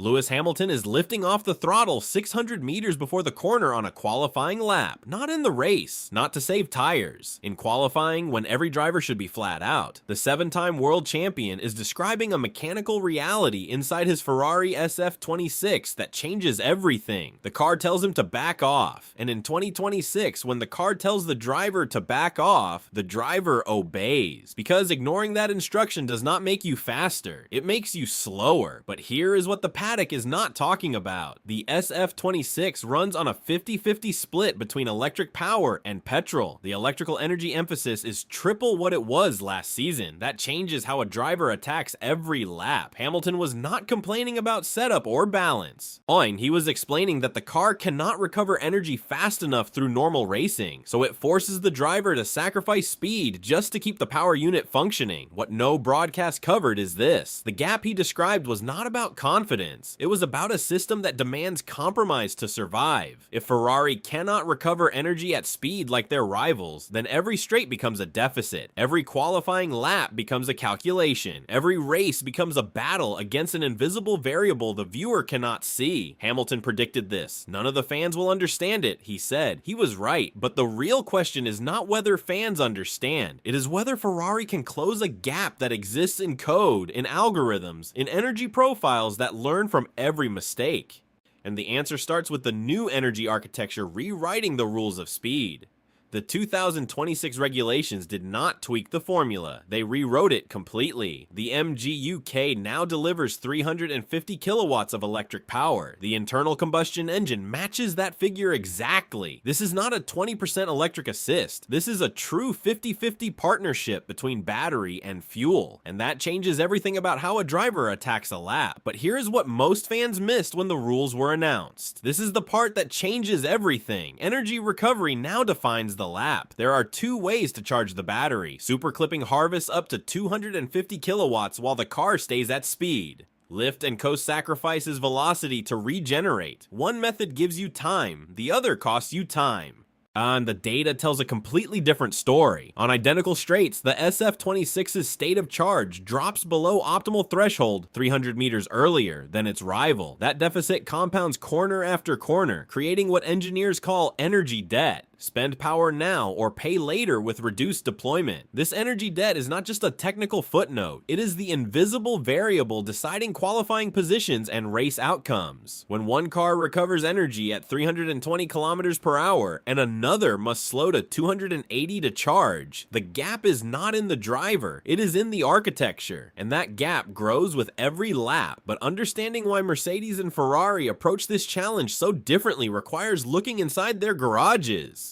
Lewis Hamilton is lifting off the throttle 600 meters before the corner on a qualifying lap, not in the race, not to save tires. In qualifying, when every driver should be flat out, the 7-time world champion is describing a mechanical reality inside his Ferrari SF-26 that changes everything. The car tells him to back off, and in 2026, when the car tells the driver to back off, the driver obeys. Because ignoring that instruction does not make you faster, it makes you slower. But here is what the paddock is not talking about. The SF-26 runs on a 50-50 split between electric power and petrol. The electrical energy emphasis is triple what it was last season. That changes how a driver attacks every lap. Hamilton was not complaining about setup or balance. He was explaining that the car cannot recover energy fast enough through normal racing, so it forces the driver to sacrifice speed just to keep the power unit functioning. What no broadcast covered is this: the gap he described was not about confidence. It was about a system that demands compromise to survive. If Ferrari cannot recover energy at speed like their rivals, then every straight becomes a deficit. Every qualifying lap becomes a calculation. Every race becomes a battle against an invisible variable the viewer cannot see. Hamilton predicted this. None of the fans will understand it, he said. He was right, but the real question is not whether fans understand. It is whether Ferrari can close a gap that exists in code, in algorithms, in energy profiles that learn from every mistake. And the answer starts with the new energy architecture rewriting the rules of speed. The 2026 regulations did not tweak the formula, they rewrote it completely. The MGU-K now delivers 350 kilowatts of electric power. The internal combustion engine matches that figure exactly. This is not a 20% electric assist, this is a true 50-50 partnership between battery and fuel. And that changes everything about how a driver attacks a lap. But here is what most fans missed when the rules were announced. This is the part that changes everything. Energy recovery now defines the lap. There are two ways to charge the battery. Super clipping harvests up to 250 kilowatts while the car stays at speed. Lift and coast sacrifices velocity to regenerate. One method gives you time, the other costs you time. And the data tells a completely different story. On identical straights, the SF-26's state of charge drops below optimal threshold 300 meters earlier than its rival. That deficit compounds corner after corner, creating what engineers call energy debt. Spend power now or pay later with reduced deployment. This energy debt is not just a technical footnote, it is the invisible variable deciding qualifying positions and race outcomes. When one car recovers energy at 320 kilometers per hour and another must slow to 280 to charge, the gap is not in the driver, it is in the architecture. And that gap grows with every lap. But understanding why Mercedes and Ferrari approach this challenge so differently requires looking inside their garages.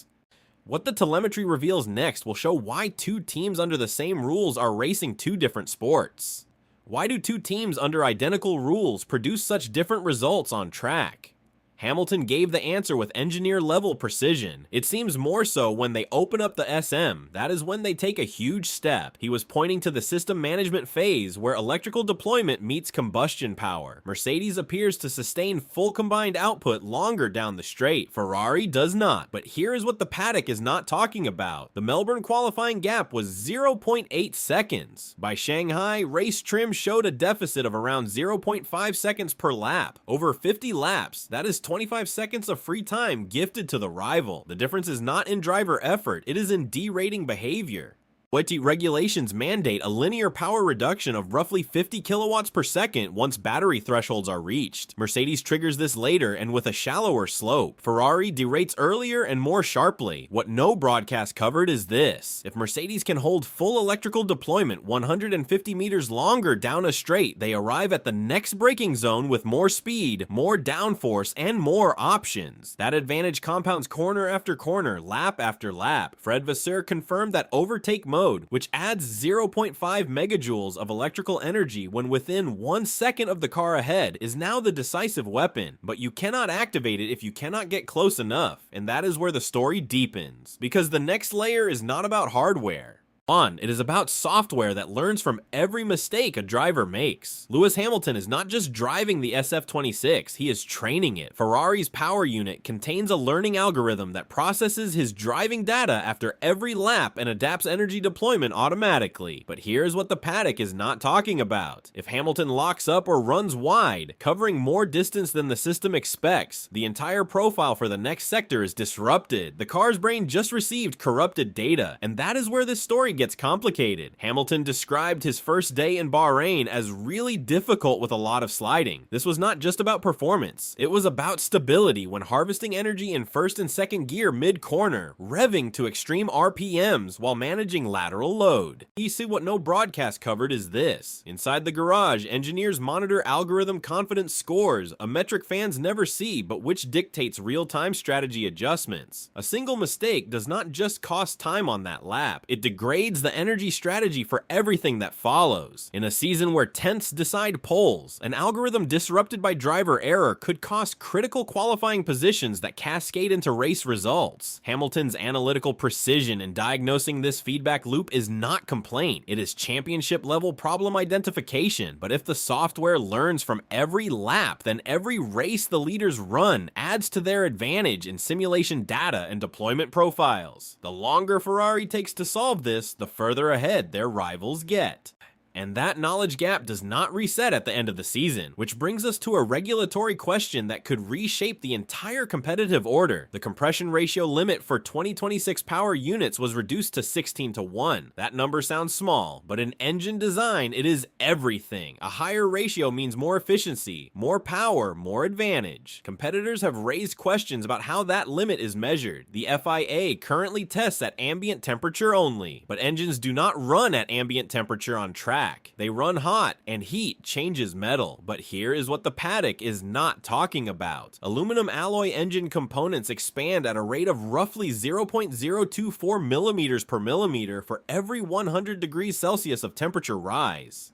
What the telemetry reveals next will show why two teams under the same rules are racing two different sports. Why do two teams under identical rules produce such different results on track? Hamilton gave the answer with engineer-level precision. It seems more so when they open up the SM. That is when they take a huge step. He was pointing to the system management phase where electrical deployment meets combustion power. Mercedes appears to sustain full combined output longer down the straight. Ferrari does not. But here is what the paddock is not talking about. The Melbourne qualifying gap was 0.8 seconds. By Shanghai, race trim showed a deficit of around 0.5 seconds per lap. Over 50 laps, that is 25 seconds of free time gifted to the rival. The difference is not in driver effort, it is in derating behavior. WARNS regulations mandate a linear power reduction of roughly 50 kilowatts per second once battery thresholds are reached. Mercedes triggers this later and with a shallower slope. Ferrari derates earlier and more sharply. What no broadcast covered is this: if Mercedes can hold full electrical deployment 150 meters longer down a straight, they arrive at the next braking zone with more speed, more downforce, and more options. That advantage compounds corner after corner, lap after lap. Vasseur confirmed that overtake mode, which adds 0.5 megajoules of electrical energy when within 1 second of the car ahead, is now the decisive weapon. But you cannot activate it if you cannot get close enough, and that is where the story deepens. Because the next layer is not about hardware. It is about software that learns from every mistake a driver makes. Lewis Hamilton is not just driving the SF-26, he is training it. Ferrari's power unit contains a learning algorithm that processes his driving data after every lap and adapts energy deployment automatically. But here's what the paddock is not talking about. If Hamilton locks up or runs wide, covering more distance than the system expects, the entire profile for the next sector is disrupted. The car's brain just received corrupted data, and that is where this story gets complicated. Hamilton described his first day in Bahrain as really difficult with a lot of sliding. This was not just about performance, it was about stability when harvesting energy in first and second gear mid-corner, revving to extreme RPMs while managing lateral load. You see, what no broadcast covered is this. Inside the garage, engineers monitor algorithm confidence scores, a metric fans never see but which dictates real-time strategy adjustments. A single mistake does not just cost time on that lap, it degrades the energy strategy for everything that follows. In a season where tenths decide poles, an algorithm disrupted by driver error could cost critical qualifying positions that cascade into race results. Hamilton's analytical precision in diagnosing this feedback loop is not complaint, it is championship level problem identification. But if the software learns from every lap, then every race the leaders run adds to their advantage in simulation data and deployment profiles. The longer Ferrari takes to solve this, the further ahead their rivals get. And that knowledge gap does not reset at the end of the season, which brings us to a regulatory question that could reshape the entire competitive order. The compression ratio limit for 2026 power units was reduced to 16:1. That number sounds small, but in engine design, it is everything. A higher ratio means more efficiency, more power, more advantage. Competitors have raised questions about how that limit is measured. The FIA currently tests at ambient temperature only, but engines do not run at ambient temperature on track. They run hot, and heat changes metal. But here is what the paddock is not talking about. Aluminum alloy engine components expand at a rate of roughly 0.024 millimeters per millimeter for every 100 degrees Celsius of temperature rise.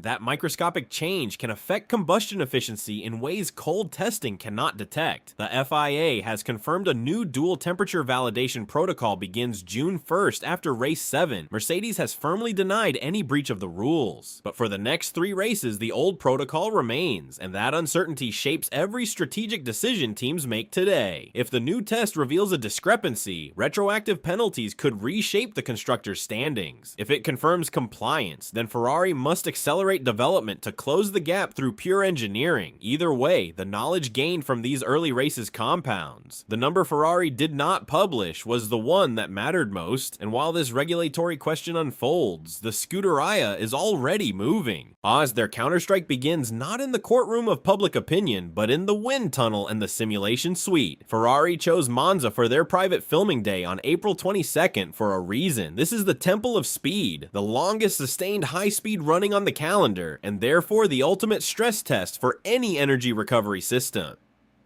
That microscopic change can affect combustion efficiency in ways cold testing cannot detect. The FIA has confirmed a new dual temperature validation protocol begins June 1st after race 7. Mercedes has firmly denied any breach of the rules. But for the next 3 races, the old protocol remains, and that uncertainty shapes every strategic decision teams make today. If the new test reveals a discrepancy, retroactive penalties could reshape the constructors' standings. If it confirms compliance, then Ferrari must accelerate development to close the gap through pure engineering. Either way, the knowledge gained from these early races compounds. The number Ferrari did not publish was the one that mattered most, and while this regulatory question unfolds, the Scuderia is already moving. As their counterstrike begins not in the courtroom of public opinion, but in the wind tunnel and the simulation suite. Ferrari chose Monza for their private filming day on April 22nd for a reason. This is the temple of speed, the longest sustained high-speed running on the calendar, and therefore the ultimate stress test for any energy recovery system.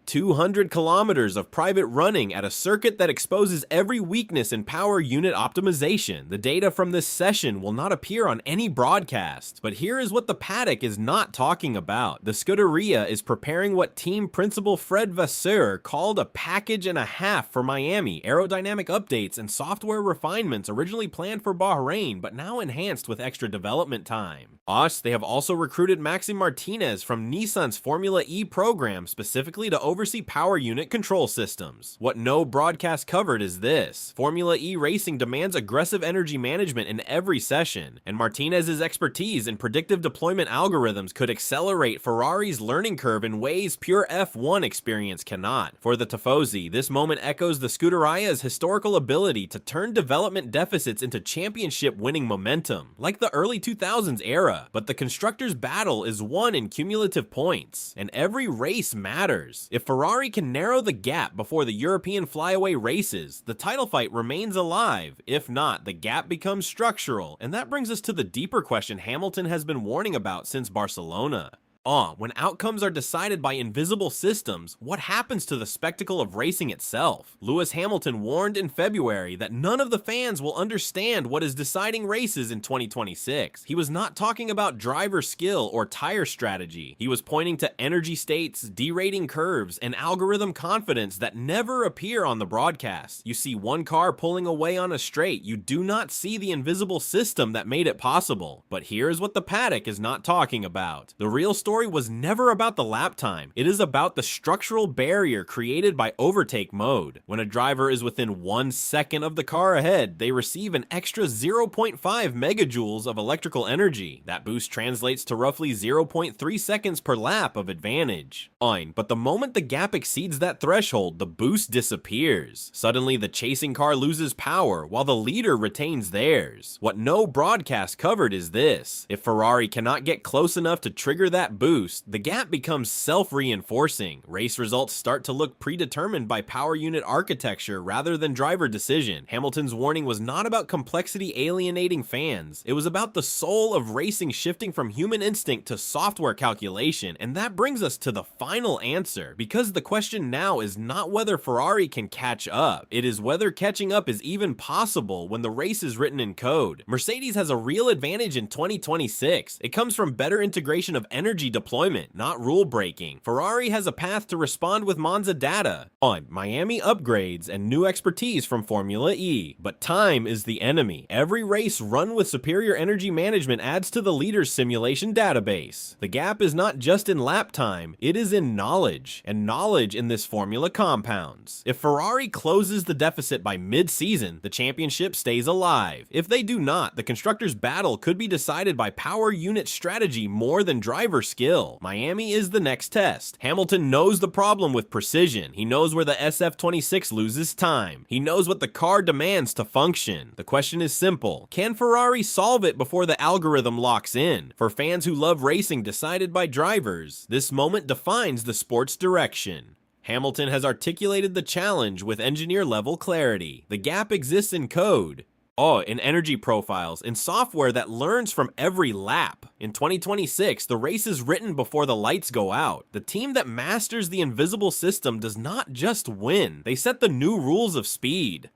200 kilometers of private running at a circuit that exposes every weakness in power unit optimization. The data from this session will not appear on any broadcast, but here is what the paddock is not talking about. The Scuderia is preparing what team principal Fred Vasseur called a package and a half for Miami, aerodynamic updates and software refinements originally planned for Bahrain, but now enhanced with extra development time. They have also recruited Maxime Martinez from Nissan's Formula E program specifically to oversee power unit control systems. What no broadcast covered is this. Formula E racing demands aggressive energy management in every session, and Martinez's expertise in predictive deployment algorithms could accelerate Ferrari's learning curve in ways pure F1 experience cannot. For the Tifosi, this moment echoes the Scuderia's historical ability to turn development deficits into championship-winning momentum, like the early 2000s era. But the constructors' battle is won in cumulative points, and every race matters. If Ferrari can narrow the gap before the European flyaway races, the title fight remains alive. If not, the gap becomes structural, and that brings us to the deeper question Hamilton has been warning about since Barcelona. When outcomes are decided by invisible systems, what happens to the spectacle of racing itself? Lewis Hamilton warned in February that none of the fans will understand what is deciding races in 2026. He was not talking about driver skill or tire strategy. He was pointing to energy states, derating curves, and algorithm confidence that never appear on the broadcast. You see one car pulling away on a straight, you do not see the invisible system that made it possible. But here's what the paddock is not talking about. The real story was never about the lap time. It is about the structural barrier created by overtake mode. When a driver is within 1 second of the car ahead, they receive an extra 0.5 megajoules of electrical energy. That boost translates to roughly 0.3 seconds per lap of advantage. Fine, but the moment the gap exceeds that threshold, the boost disappears. Suddenly, the chasing car loses power, while the leader retains theirs. What no broadcast covered is this: if Ferrari cannot get close enough to trigger that boost, the gap becomes self-reinforcing. Race results start to look predetermined by power unit architecture rather than driver decision. Hamilton's warning was not about complexity alienating fans. It was about the soul of racing shifting from human instinct to software calculation, and that brings us to the final answer. Because the question now is not whether Ferrari can catch up, it is whether catching up is even possible when the race is written in code. Mercedes has a real advantage in 2026. It comes from better integration of energy deployment, not rule breaking. Ferrari has a path to respond with Monza data, Miami upgrades, and new expertise from Formula E. But time is the enemy. Every race run with superior energy management adds to the leader's simulation database. The gap is not just in lap time, it is in knowledge, and knowledge in this formula compounds. If Ferrari closes the deficit by mid-season, the championship stays alive. If they do not, the constructors' battle could be decided by power unit strategy more than driver skill. Miami is the next test. Hamilton knows the problem with precision. He knows where the SF-26 loses time. He knows what the car demands to function. The question is simple: can Ferrari solve it before the algorithm locks in? For fans who love racing decided by drivers, this moment defines the sport's direction. Hamilton has articulated the challenge with engineer-level clarity. The gap exists in code, in energy profiles, in software that learns from every lap. In 2026, the race is written before the lights go out. The team that masters the invisible system does not just win, they set the new rules of speed.